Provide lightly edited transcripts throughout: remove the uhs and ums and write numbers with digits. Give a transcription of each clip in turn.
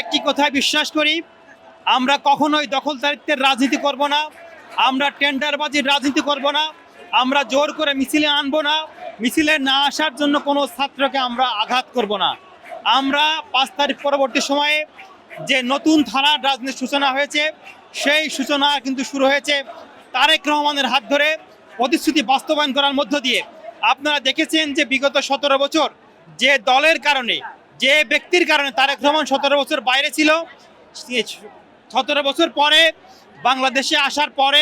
একটি কথায় বিশ্বাস করি, আমরা কখনোই দখলদারিত্বের রাজনীতি করব না, আমরা টেন্ডারবাজির রাজনীতি করব না, আমরা জোর করে মিছিলে আনবো না, মিছিলে না আসার জন্য কোনো ছাত্রকে আমরা আঘাত করব না। আমরা 5 তারিখ পরবর্তী সময়ে যে নতুন ধারার রাজনীতির সূচনা হয়েছে, সেই সূচনা কিন্তু শুরু হয়েছে তারেক রহমানের হাত ধরে প্রতিশ্রুতি বাস্তবায়ন করার মধ্য দিয়ে। আপনারা দেখেছেন যে বিগত 17 বছর যে দলের কারণে, যে ব্যক্তির কারণে তারেক রহমান 17 বছর বাইরে ছিল, 17 বছর পরে বাংলাদেশে আসার পরে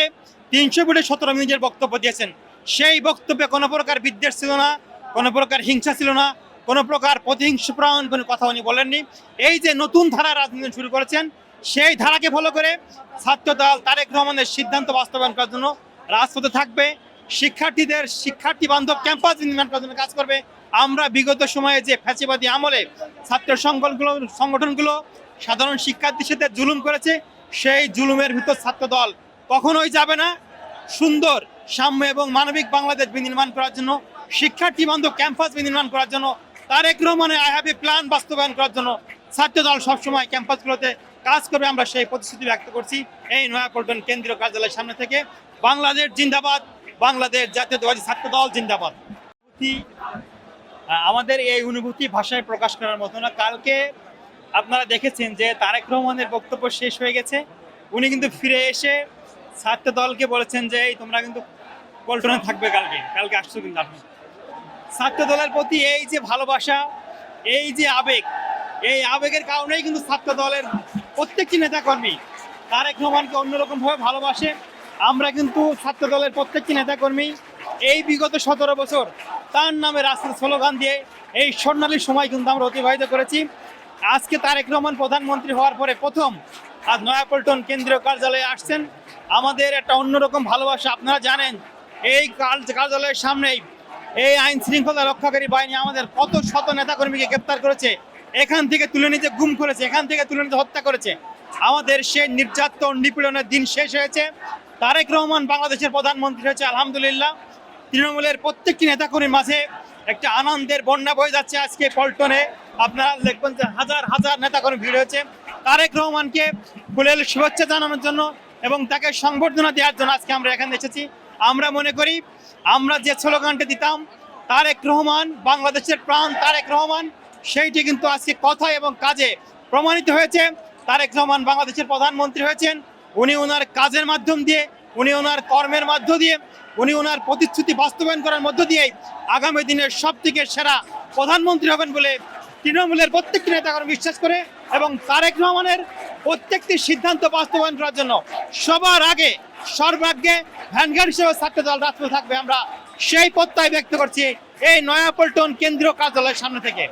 317 মিনিটের বক্তব্য দিয়েছেন। সেই বক্তব্যে কোনো প্রকার বিদ্বেষ ছিল না, কোনো প্রকার হিংসা ছিল না, কোনো প্রকার প্রতিহিংসাপ্রাণ কোনো কথা উনি বলেননি। এই যে নতুন ধারা রাজনীতি শুরু করেছেন, সেই ধারাকে ফলো করে ছাত্রদল তারেক রহমানের সিদ্ধান্ত বাস্তবায়ন করার জন্য রাজপথে থাকবে, শিক্ষার্থী বান্ধব ক্যাম্পাস নির্মাণ করার জন্য কাজ করবে। আমরা বিগত সময়ে যে ফ্যাসিবাদী আমলে ছাত্র সংগঠনগুলো সাধারণ শিক্ষার্থীর সাথে জুলুম করেছে, সেই জুলুমের ভিতর ছাত্রদল কখনোই যাবে না। সুন্দর, সাম্য এবং মানবিক বাংলাদেশ বিনির্মাণ করার জন্য, শিক্ষার্থী বান্ধব ক্যাম্পাস বিনির্মাণ করার জন্য, তারেক রহমানের আই হ্যাভ এ প্ল্যান বাস্তবায়ন করার জন্য ছাত্রদল সবসময় ক্যাম্পাসগুলোতে কাজ করবে। আমরা সেই প্রতিশ্রুতি ব্যক্ত করছি এই নয়াপল্টন কেন্দ্রীয় কার্যালয়ের সামনে থেকে। বাংলাদেশ জিন্দাবাদ, বাংলাদেশ জাতীয়তাবাদী ছাত্রদল জিন্দাবাদ। আমাদের এই অনুভূতি ভাষায় প্রকাশ করার মতো না। কালকে আপনারা দেখেছেন যে তারেক রহমানের বক্তব্য শেষ হয়ে গেছে, উনি কিন্তু ফিরে এসে ছাত্র দলকে বলেছেন যে এই তোমরা কিন্তু পল্টনে থাকবে, কালকে আসছো কিন্তু আপনি। ছাত্র দলের প্রতি এই যে ভালোবাসা, এই যে আবেগ, এই আবেগের কারণেই কিন্তু ছাত্র দলের প্রত্যেকটি নেতাকর্মী তারেক রহমানকে অন্যরকমভাবে ভালোবাসে। আমরা কিন্তু ছাত্র দলের প্রত্যেকটি নেতাকর্মী এই বিগত 17 বছর তার নামে রাস্তার স্লোগান দিয়ে এই স্বর্ণালী সময় কিন্তু আমরা অতিবাহিত করেছি। আজকে তারেক রহমান প্রধানমন্ত্রী হওয়ার পরে প্রথম আজ নয়াপল্টন কেন্দ্রীয় কার্যালয়ে আসছেন। আমাদের একটা অন্যরকম ভালোবাসা। আপনারা জানেন এই কার্যালয়ের সামনেই এই আইন শৃঙ্খলা রক্ষাকারী বাহিনী আমাদের কত শত নেতাকর্মীকে গ্রেপ্তার করেছে, এখান থেকে তুলে নিতে গুম করেছে, এখান থেকে তুলে নিতে হত্যা করেছে। আমাদের সেই নির্যাতন নিপীড়নের দিন শেষ হয়েছে। তারেক রহমান বাংলাদেশের প্রধানমন্ত্রী হয়েছে, আলহামদুলিল্লাহ। তৃণমূলের প্রত্যেকটি নেতাকর্মীর মাঝে একটা আনন্দের বন্যা বয়ে যাচ্ছে। আজকে পল্টনে আপনারা দেখবেন যে হাজার হাজার নেতাকর্মী ভিড় হয়েছে তারেক রহমানকে ফুলেল শুভেচ্ছা জানানোর জন্য এবং তাকে সংবর্ধনা দেওয়ার জন্য আজকে আমরা এখানে এসেছি। আমরা মনে করি আমরা যে স্লোগানটা দিতাম তারেক রহমান বাংলাদেশের প্রাণ, তারেক রহমান, সেইটি কিন্তু আজকে কথা এবং কাজে প্রমাণিত হয়েছে। তারেক রহমান বাংলাদেশের প্রধানমন্ত্রী হয়েছেন। উনি ওনার কাজের মাধ্যম দিয়ে, উনি ওনার কর্মের মধ্য দিয়ে, উনি ওনার প্রতিশ্রুতি বাস্তবায়ন করার মধ্য দিয়ে আগামী দিনের সবথেকে সেরা প্রধানমন্ত্রী হবেন বলে তৃণমূলের প্রত্যেকটি নেতাকর্মী বিশ্বাস করে এবং তারেক রহমানের প্রত্যেকটি সিদ্ধান্ত বাস্তবায়ন করার জন্য সবার আগে সর্বাগ্যে ভ্যানগার্ড হিসেবে ছাত্রদল রাজপথে থাকবে। আমরা সেই প্রত্যয় ব্যক্ত করছি এই নয়াপল্টন কেন্দ্রীয় কার্যালয়ের সামনে থেকে।